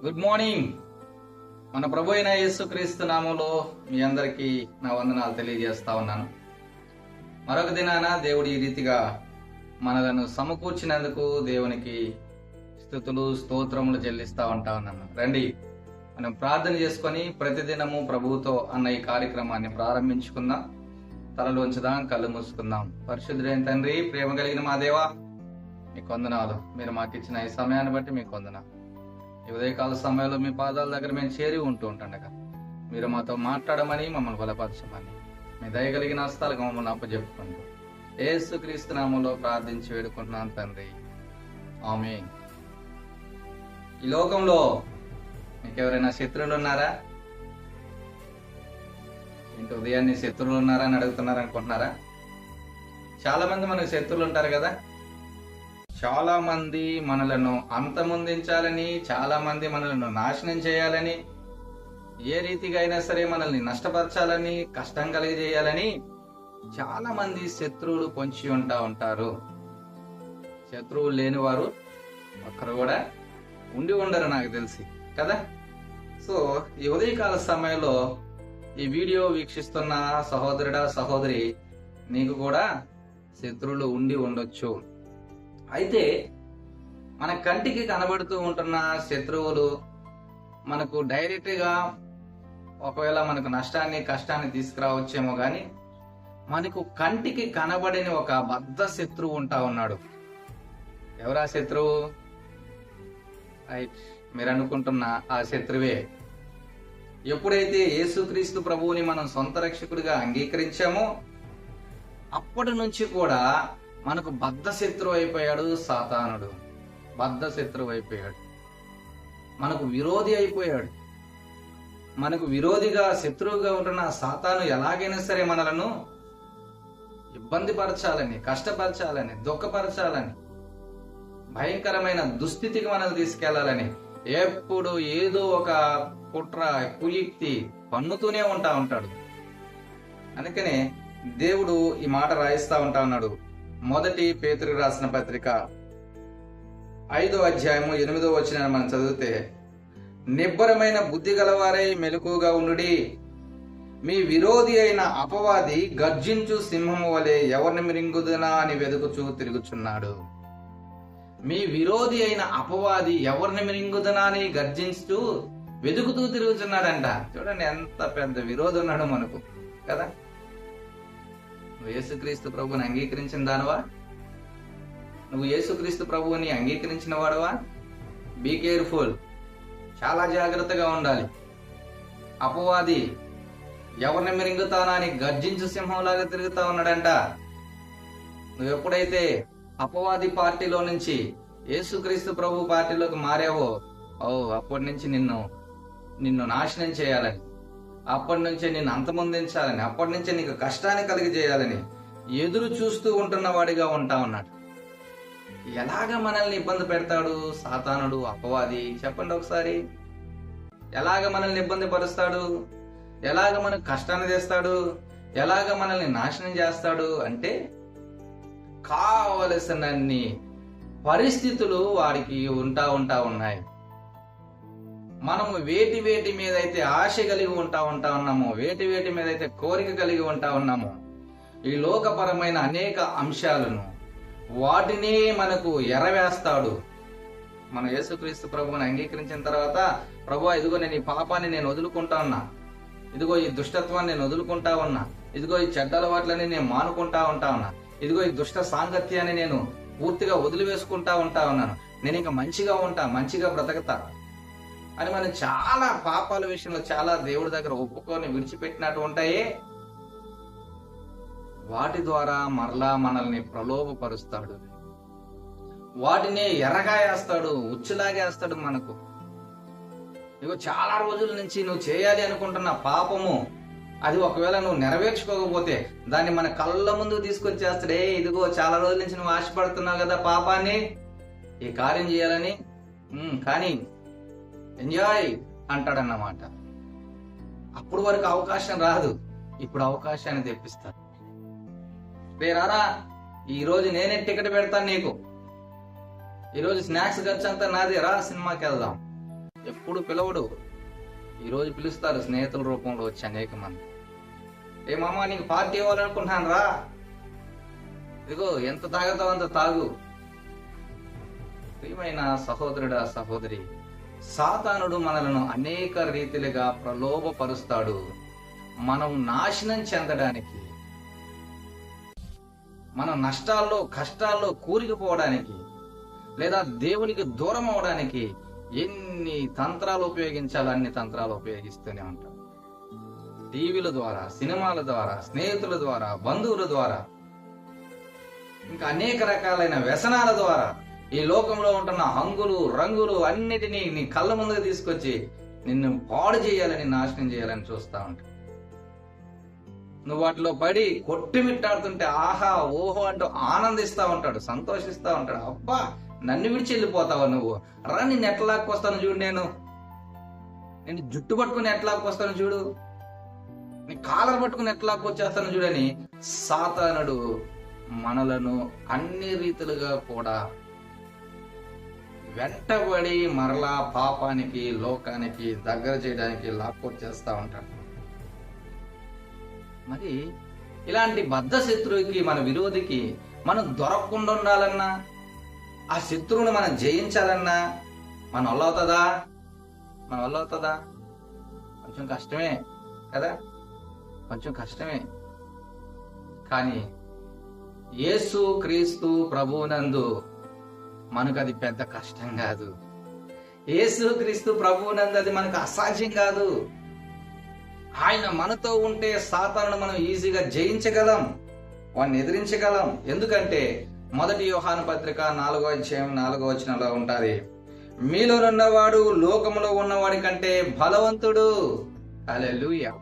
Good morning. మన ప్రభు అయిన యేసుక్రీస్తు నామంలో మీ అందరికీ నా వందనాలు తెలియజేస్తా ఉన్నాను. మరొక దినాన దేవుడు ఈ రీతిగా మనలను సమకూర్చినందుకు దేవునికి స్తుతులు స్తోత్రములు చెల్లిస్తా ఉంటా ఉన్నాను. రండి మనం ప్రార్థన చేసుకొని ప్రతిదినము ప్రభువుతో అన్న ఈ కార్యక్రమాన్ని ప్రారంభించుకుందాం. తలలు ఉంచుదాం, కళ్ళు మూసుకుందాం. పరిశుద్ధుడైన తండ్రి, ప్రేమ కలిగిన మా దేవా, మీకు వందనాలు. మీరు మాకు ఇచ్చిన ఈ సమయాన్ని బట్టి మీకు వందనాలు. ఈ ఉదయకాల సమయంలో మీ పాదాల దగ్గర మేము చేరి ఉంటూ ఉంటుండగా మీరు మాతో మాట్లాడమని, మమ్మల్ని బలపరచమని మీ దయగలిగిన హస్తాలకు మమ్మల్ని అప్పచెప్పుకుంటూ యేసుక్రీస్తు నామంలో ప్రార్థించి వేడుకుంటున్నాను తండ్రి, ఆమేన్. ఈ లోకంలో మీకు ఎవరైనా శత్రువులు ఉన్నారా? ఇంటి ఉదయాన్ని శత్రువులు ఉన్నారా అని అడుగుతున్నారా అనుకుంటున్నారా? చాలా మంది మనకు శత్రువులు ఉంటారు కదా. చాలా మంది మనలను అంతమొందించాలని, చాలా మంది మనలను నాశనం చేయాలని, ఏ రీతిగా అయినా సరే మనల్ని నష్టపరచాలని, కష్టం కలిగజేయాలని చాలా మంది శత్రువులు పొంచి ఉంటారు. శత్రువులు లేని వారు ఒక్కరు కూడా ఉండి ఉండరు నాకు తెలిసి కదా. సో ఈ ఉదయకాల సమయంలో ఈ వీడియో వీక్షిస్తున్న సహోదరుడా సహోదరి, నీకు కూడా శత్రువులు ఉండి ఉండొచ్చు. అయితే మన కంటికి కనబడుతూ ఉంటున్న శత్రువులు మనకు డైరెక్ట్ గా ఒకవేళ మనకు నష్టాన్ని కష్టాన్ని తీసుకురావచ్చేమో గాని, మనకు కంటికి కనబడని ఒక బద్ధ శత్రువు ఉంటా ఉన్నాడు. ఎవరా శత్రువు? రైట్, మీరు అనుకుంటున్న ఆ శత్రువే. ఎప్పుడైతే యేసుక్రీస్తు ప్రభువుని మనం సొంత రక్షకుడిగా అంగీకరించామో అప్పటి నుంచి కూడా మనకు బద్ధ శత్రువు అయిపోయాడు సాతానుడు. బద్ధ శత్రువు అయిపోయాడు, మనకు విరోధి అయిపోయాడు. మనకు విరోధిగా శత్రువుగా ఉంటున్న సాతాను ఎలాగైనా సరే మనలను ఇబ్బంది పరచాలని, కష్టపరచాలని, దుఃఖపరచాలని, భయంకరమైన దుస్థితికి మనల్ని తీసుకెళ్లాలని ఎప్పుడు ఏదో ఒక కుట్ర కుయుక్తి పన్నుతూనే ఉంటాడు. అందుకనే దేవుడు ఈ మాట రాయిస్తా ఉన్నాడు. మొదటి పేతురుకు రాసిన పత్రిక 5వ అధ్యాయము 8వ వచనాన్ని మనం చదివితే, నిబ్బరమైన బుద్ధి గలవారై మెలకుగా ఉండుడి, మీ విరోధి అయిన అపవాది గర్జించు సింహము వలె ఎవరిని మిరింగుదునా అని వెదుకుచూ తిరుగుచున్నాడు. మీ విరోధి అయిన అపవాది ఎవరిని మిరింగుదునా అని గర్జించుతూ వెతుకుతూ తిరుగుతున్నాడంట. చూడండి ఎంత పెద్ద విరోధి ఉన్నాడు మనకు కదా. నువ్వు యేసుక్రీస్తు ప్రభువుని అంగీకరించిన దానవా? నువ్వు యేసుక్రీస్తు ప్రభువుని అంగీకరించిన వాడవా? బీ కేర్ఫుల్, చాలా జాగ్రత్తగా ఉండాలి. అపవాది ఎవరిని మిరింగుతానా అని గర్జించు సింహంలాగా తిరుగుతా ఉన్నాడంట. నువ్వు ఎప్పుడైతే అపవాది పార్టీలో నుంచి యేసుక్రీస్తు ప్రభు పార్టీలోకి మారావో, అప్పటి నుంచి నిన్ను నాశనం చేయాలని, అప్పటి నుంచే నిన్ను అంతమొందించాలని, అప్పటి నుంచే నీకు కష్టాన్ని కలిగజేయాలని ఎదురు చూస్తూ ఉంటున్న వాడిగా ఉంటా ఉన్నాడు. ఎలాగ మనల్ని ఇబ్బంది పెడతాడు సాతానుడు, అపవాది? చెప్పండి ఒకసారి. ఎలాగ మనల్ని ఇబ్బంది పరుస్తాడు? ఎలాగ మనకు కష్టాన్ని తెస్తాడు? ఎలాగ మనల్ని నాశనం చేస్తాడు అంటే, కావలసినన్ని పరిస్థితులు వాడికి ఉంటా ఉన్నాయి. మనము వేటి మీద అయితే ఆశ కలిగి ఉంటా ఉన్నామో, వేటి మీద అయితే కోరిక కలిగి ఉంటా ఉన్నామో, ఈ లోకపరమైన అనేక అంశాలను వాటిని మనకు ఎరవేస్తాడు. మన యేసుక్రీస్తు ప్రభువుని అంగీకరించిన తర్వాత, ప్రభువా ఇదిగో నేను ఈ పాపాన్ని నేను వదులుకుంటా ఉన్నా, ఇదిగో ఈ దుష్టత్వాన్ని నేను వదులుకుంటా ఉన్నా, ఇదిగో ఈ చెడ్డ అలవాట్లని నేను మానుకుంటా ఉన్నా, ఇదిగో ఈ దుష్ట సాంగత్యాన్ని నేను పూర్తిగా వదిలివేసుకుంటా ఉన్నాను, నేను ఇంకా మంచిగా బ్రతకతా అని మనం చాలా పాపాల విషయంలో చాలా దేవుడి దగ్గర ఒప్పుకొని విడిచిపెట్టినట్టు ఉంటాయి. వాటి ద్వారా మరలా మనల్ని ప్రలోభపరుస్తాడు, వాటిని ఎర్రగాయేస్తాడు, ఉచ్చులాగేస్తాడు మనకు. ఇగో చాలా రోజుల నుంచి నువ్వు చేయాలి అనుకుంటున్న పాపము, అది ఒకవేళ నువ్వు నెరవేర్చుకోకపోతే దాన్ని మన కళ్ళ ముందుకు తీసుకొచ్చేస్తాడే. ఇదిగో చాలా రోజుల నుంచి నువ్వు ఆశపడుతున్నావు కదా పాపాన్ని, ఈ కార్యం చేయాలని, కానీ ఎంజాయ్ అంటాడన్నమాట. అప్పుడు వరకు అవకాశం రాదు, ఇప్పుడు అవకాశాన్ని తెప్పిస్తాడు. రారా, ఈరోజు నేనే టికెట్ పెడతాను నీకు, ఈరోజు స్నాక్స్ ఖర్చు అంతా నాదే, రా సినిమాకి వెళ్దాం. ఎప్పుడు పిలవడు. ఈరోజు పిలుస్తారు స్నేహితుల రూపంలో వచ్చి అనేక మంది. ఏమమ్మా నీకు పార్టీ ఇవ్వాలనుకుంటున్నాను రా, ఇదిగో ఎంత తాగుతావు అంత తాగు. ప్రియమైన సహోదరుడా సహోదరి, సాతానుడు మనలను అనేక రీతిలుగా ప్రలోభపరుస్తాడు. మనం నాశనం చెందడానికి, మన నష్టాల్లో కష్టాల్లో కూరుకుపోవడానికి, లేదా దేవునికి దూరం అవడానికి ఎన్ని తంత్రాలు ఉపయోగించాలో అన్ని తంత్రాలు ఉపయోగిస్తూనే ఉంటాం. టీవీల ద్వారా, సినిమాల ద్వారా, స్నేహితుల ద్వారా, బంధువుల ద్వారా, ఇంకా అనేక రకాలైన వ్యసనాల ద్వారా ఈ లోకంలో ఉంటున్న హంగులు రంగులు అన్నిటినీ నీ కళ్ళ ముందుకు తీసుకొచ్చి నిన్ను పాడు చేయాలని, నాశనం చేయాలని చూస్తా ఉంటాడు. నువ్వు వాటిలో పడి కొట్టుమిట్టాడుతుంటే ఆహా ఓహో అంటూ ఆనందిస్తా ఉంటాడు, సంతోషిస్తా ఉంటాడు. అబ్బా నన్ను విడిచి వెళ్ళిపోతావా నువ్వు, రా నిన్ను ఎట్లా లాక్కొస్తాను చూడు, నేను జుట్టు పట్టుకుని ఎట్లా లాక్కొస్తాను చూడు, నీ కాలర్ పట్టుకుని ఎట్లా లాక్కొచ్చేస్తాను చూడని సాతానుడు మనలను అన్ని రీతిలుగా కూడా వెంటబడి మరలా పాపానికి లోకానికి దగ్గర చేయడానికి లాక్కొచ్చేస్తా ఉంటాడు. మరి ఇలాంటి బద్ధ శత్రువుకి, మన విరోధికి మనం దొరకకుండా ఉండాలన్నా, ఆ శత్రువుని మనం జయించాలన్నా మన వల్ల అవుతుందా? మన వల్ల అవుతుందా? కొంచెం కష్టమే కదా, కొంచెం కష్టమే. కానీ యేసు క్రీస్తు ప్రభువునందు మనకు అది పెద్ద కష్టం కాదు. యేసు క్రీస్తు ప్రభువునందు అది మనకు అసాధ్యం కాదు. ఆయన మనతో ఉంటే సాతానును మనం ఈజీగా జయించగలం, వాడిని ఎదిరించగలం. ఎందుకంటే 1 యోహాను పత్రిక 4వ అధ్యాయం 4వ వచనంలో ఉంటది, మీలోనున్నవాడు లోకములో ఉన్నవాడి కంటే బలవంతుడు. హల్లెలూయా.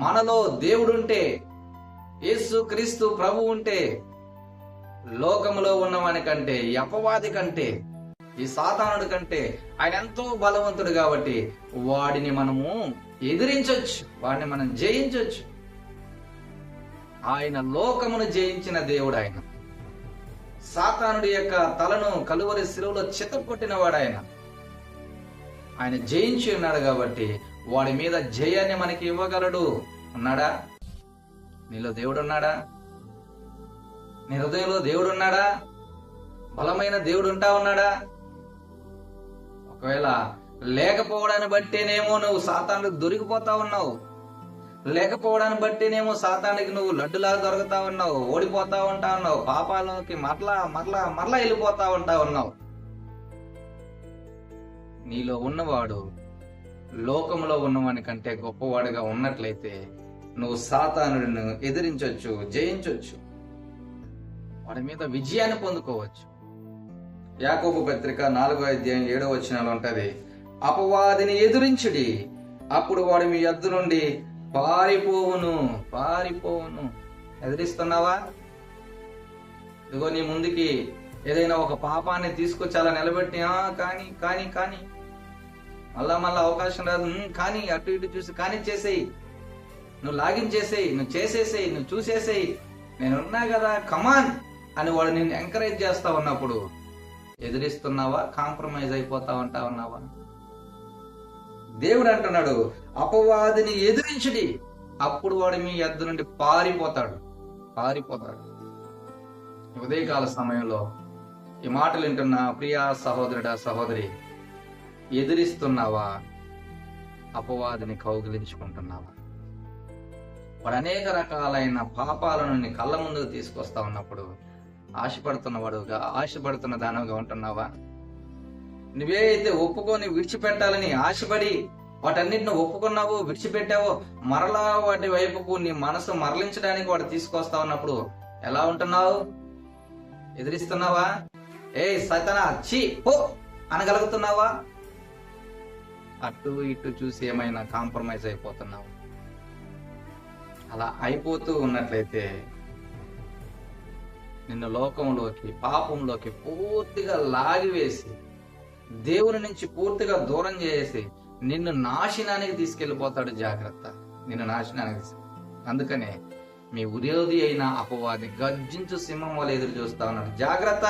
మనలో దేవుడుంటే, యేసు క్రీస్తు ప్రభు ఉంటే, లోకములో ఉన్నవాని కంటే, అపవాది కంటే, ఈ సాతానుడి కంటే ఆయన ఎంతో బలవంతుడు. కాబట్టి వాడిని మనము ఎదిరించవచ్చు, వాడిని మనం జయించవచ్చు. ఆయన లోకమును జయించిన దేవుడు. ఆయన సాతానుడి యొక్క తలను కలువరి శిలువలో చితక్కొట్టిన వాడు. ఆయన జయించి ఉన్నాడు కాబట్టి వాడి మీద జయాన్ని మనకి ఇవ్వగలడు. ఉన్నాడా? నీలో దేవుడు ఉన్నాడా? నీ హృదయంలో దేవుడు ఉన్నాడా? బలమైన దేవుడు ఉంటా ఉన్నాడా? ఒకవేళ లేకపోవడాన్ని బట్టేనేమో నువ్వు సాతానుడికి దొరికిపోతా ఉన్నావు, లేకపోవడాన్ని బట్టేనేమో సాతానుడికి నువ్వు లడ్డులాగా దొరుకుతా ఉన్నావు, ఓడిపోతా ఉంటా ఉన్నావు, పాపాలకి మరలా మరలా మరలా వెళ్ళిపోతా ఉంటా ఉన్నావు. నీలో ఉన్నవాడు లోకంలో ఉన్నవాని కంటే గొప్పవాడిగా ఉన్నట్లయితే నువ్వు సాతానుడిని ఎదిరించవచ్చు, జయించవచ్చు, వాడి మీద విజయాన్ని పొందుకోవచ్చు. యాకోబు పత్రిక 4వ అధ్యాయం 7వ వచనంలో ఉంటది, అపవాదిని ఎదిరించుడి, అప్పుడు వాడు మీ యొద్ద నుండి పారిపోవును. పారిపోవును. ఎదిరిస్తున్నావా? ఇదిగో నీ ముందుకి ఏదైనా ఒక పాపాన్ని తీసుకొచ్చి అలా నిలబెట్టి కానీ కానీ కానీ మళ్ళా మళ్ళా అవకాశం రాదు, కానీ అటు ఇటు చూసి కానీ చేసేయి, నువ్వు లాగిన్ చేసేయి, నువ్వు చేసేసేయి, నువ్వు చూసేసేయి, నేనున్నా కదా కమాన్ అని వాడు నేను ఎంకరేజ్ చేస్తా ఉన్నప్పుడు ఎదిరిస్తున్నావా? కాంప్రమైజ్ అయిపోతా ఉంటా ఉన్నావా? దేవుడు అంటున్నాడు, అపవాదిని ఎదిరించుడి, అప్పుడు వాడు మీ యొద్ద నుండి పారిపోతాడు. పారిపోతాడు. ఉదయకాల సమయంలో ఈ మాటలు వింటున్న ప్రియా సహోదరుడా సహోదరి, ఎదిరిస్తున్నావా? అపవాదిని కౌగిలించుకుంటున్నావా? వాడు అనేక రకాలైన పాపాలను నీ కళ్ళ ముందుకు తీసుకొస్తా ఉన్నప్పుడు ఆశపడుతున్న దానిగా ఉంటున్నావా? నువ్వే అయితే ఒప్పుకొని విడిచిపెట్టాలని ఆశపడి వాటన్నిటిని ఒప్పుకున్నావో, విడిచిపెట్టావో, మరలా వాటి వైపుకు నీ మనసు మరలించడానికి వాడు తీసుకొస్తా ఉన్నప్పుడు ఎలా ఉంటున్నావు? ఎదిరిస్తున్నావా? ఏ సైతానా ఛీ పో అనగలుగుతున్నావా? అటు ఇటు చూసి ఏమైనా కాంప్రమైజ్ అయిపోతున్నావు? అలా అయిపోతూ ఉన్నట్లయితే నిన్ను లోకంలోకి, పాపంలోకి పూర్తిగా లాగివేసి, దేవుని నుంచి పూర్తిగా దూరం చేసి నిన్ను నాశనానికి తీసుకెళ్లిపోతాడు. జాగ్రత్త, నిన్ను నాశనానికి. అందుకనే మీ విరోధి అయిన అపవాది గర్జించు సింహం వల్ల ఎదురు చూస్తా ఉన్నాడు. జాగ్రత్త,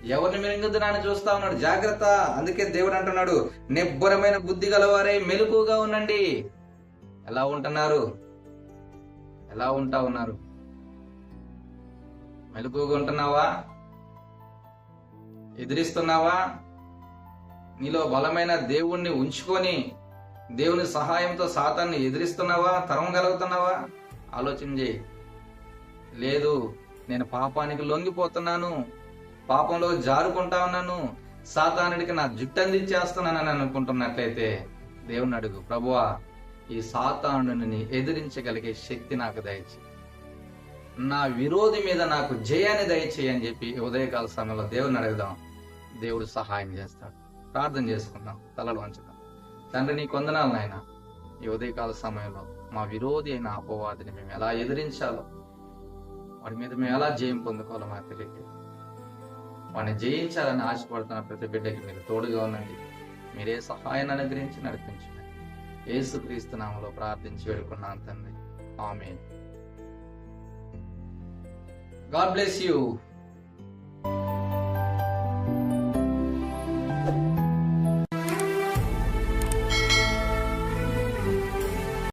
ఎవరిని మింగుదనాన్ని చూస్తా ఉన్నాడు, జాగ్రత్త. అందుకే దేవుడు అంటున్నాడు, నిబ్బరమైన బుద్ధి గలవారే మెలకుగా ఉండండి. ఎలా ఉంటున్నారు? ఎలా ఉంటా ఉన్నారు? మెలకుగా ఉంటున్నావా? ఎదిరిస్తున్నావా? నీలో బలమైన దేవుణ్ణి ఉంచుకొని దేవుని సహాయంతో సాతాన్ని ఎదిరిస్తున్నావా? తరమగలుగుతున్నావా? ఆలోచన చేయి. లేదు, నేను పాపానికి లొంగిపోతున్నాను, పాపంలో జారుకుంటా ఉన్నాను, సాతానుడికి నా జుట్టు అందించేస్తున్నానని అనుకుంటున్నట్లయితే దేవుని అడుగు, ప్రభువా ఈ సాతానుని ఎదిరించగలిగే శక్తి నాకు దయచేయి, నా విరోధి మీద నాకు జయాన్ని దయచేయి అని చెప్పి ఉదయకాల సమయంలో దేవుని అడుగుదాం. దేవుడు సహాయం చేస్తాడు. ప్రార్థన చేసుకుందాం, తలలు వంచుదాం. తండ్రి, నీ కొందనాలు నాయన, ఈ ఉదయకాల సమయంలో మా విరోధి అయిన అపవాదిని మేము ఎలా ఎదిరించాలో, వాడి మీద మేము ఎలా జయం పొందుకోవాలో మాకు తెలియదు. వాడిని జయించాలని ఆశపడుతున్న ప్రతి బిడ్డకి మీరు తోడుగా ఉండండి. మీరే సహాయాన్ని అనుగ్రహించి నడిపించండి. యేసుక్రీస్తు నామములో ప్రార్థించి వేడుకున్నాను తండ్రి, ఆమేన్. God bless you.